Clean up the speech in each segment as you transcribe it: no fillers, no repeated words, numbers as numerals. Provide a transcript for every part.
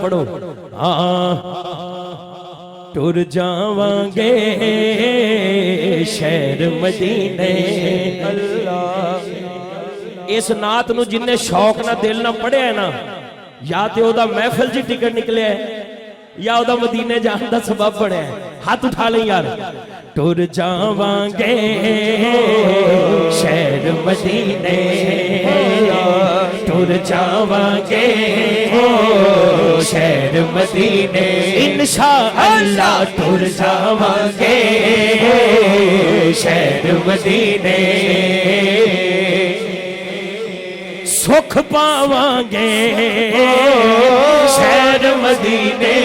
پڑھو ٹر جاواں گے شہر مدینے اللہ. اس نعت نو جن نے شوق نہ دل نہ پڑھیا ہے نا یا تے او دا محفل جی ٹکٹ نکلے ہے یا او دا مدینے جان دا سبب بڑھیا ہے. ہاتھ اٹھا لیں یار. ٹر جاواں گے شہر مدینے ٹر جاواں گے شہر مدینے انشاءاللہ ٹر جاواں گے شہر مدینے سکھ پاواں گے شہر مدینے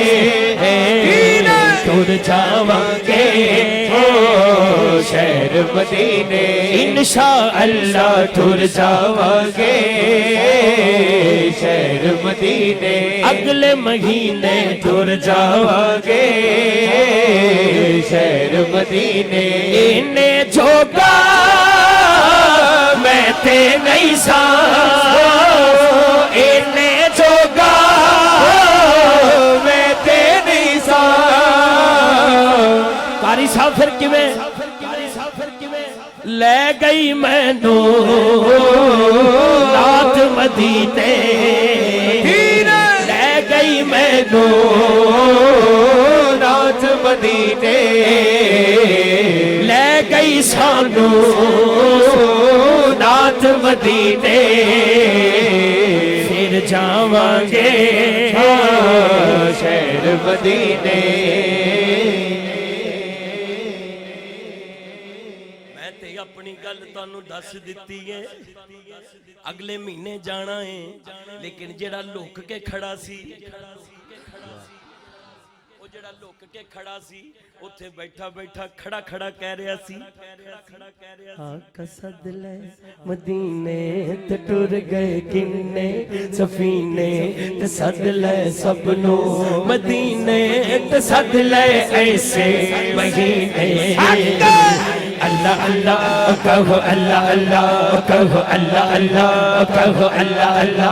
ٹر جاواں گے شہر مدینے انشاءاللہ ٹر جاواں گے شہر مدینے اگلے مہینے ٹر جاواں گے شہر مدینے انہیں جوگا میں تے نہیں سا انہیں جوگا میں تے نہیں سا. قاری صاحب پھر کیویں لے گئی میں نو نعت مدینے لے گئی میں نو نعت مدینے لے گئی سانو نعت مدینے پھر جاواں گے شہر مدینے. اپنی گل تانوں دس دتی ہے اگلے مہینے جانا ہے لیکن جڑا لک کے کھڑا سی او جڑا لک کے کھڑا سی اوتھے بیٹھا بیٹھا کھڑا کھڑا کہہ رہا سی آقا سد لے مدینے تے ٹر گئے کنے سفینے تے سد لے سب نو مدینے تے سد لے ایسے مہینے اللہ اللہ کہو اللہ اللہ کہو اللہ اللہ کہو اللہ اللہ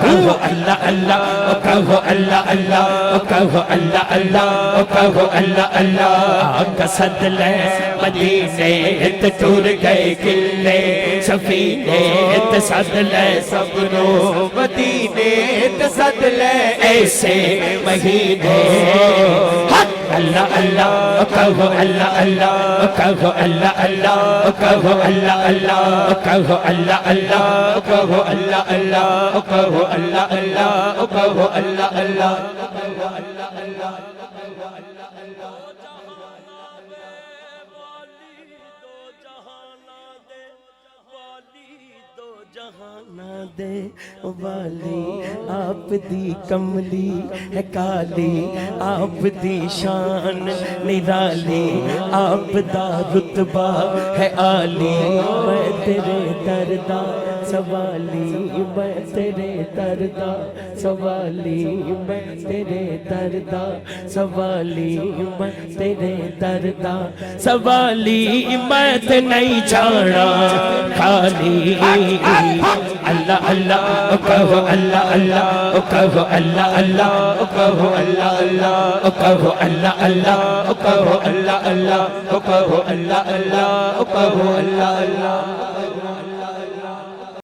کہو اللہ اللہ کہو اللہ اللہ کہو اللہ اللہ کہو اللہ اللہ. آقا سد لے مدینے تے ٹر گئے کنے سفینے تے سد لے سب نو مدینے تے سد لے ایسے مہینے اللہ اللہ کہو اللہ اللہ کہو اللہ اللہ کہو اللہ اللہ کہو اللہ اللہ کہو اللہ اللہ کہو اللہ اللہ کہو اللہ اللہ کہو اللہ اللہ. جہانا دے والی آپ دی کملی ہے کالی آپ دی شان نرالی آپ دا رتبہ ہے عالی میں تیرے دردہ سوالی میں تیرے دردہ سوالی میں تیرے دردہ سوالی میں تیرے دردہ سوالی میں تے نہیں جانا خالی اللہ اللہ کہو اللہ اللہ کہو اللہ اللہ کہو اللہ اللہ کہو اللہ اللہ کہو اللہ اللہ کہو اللہ اللہ کہو اللہ اللہ.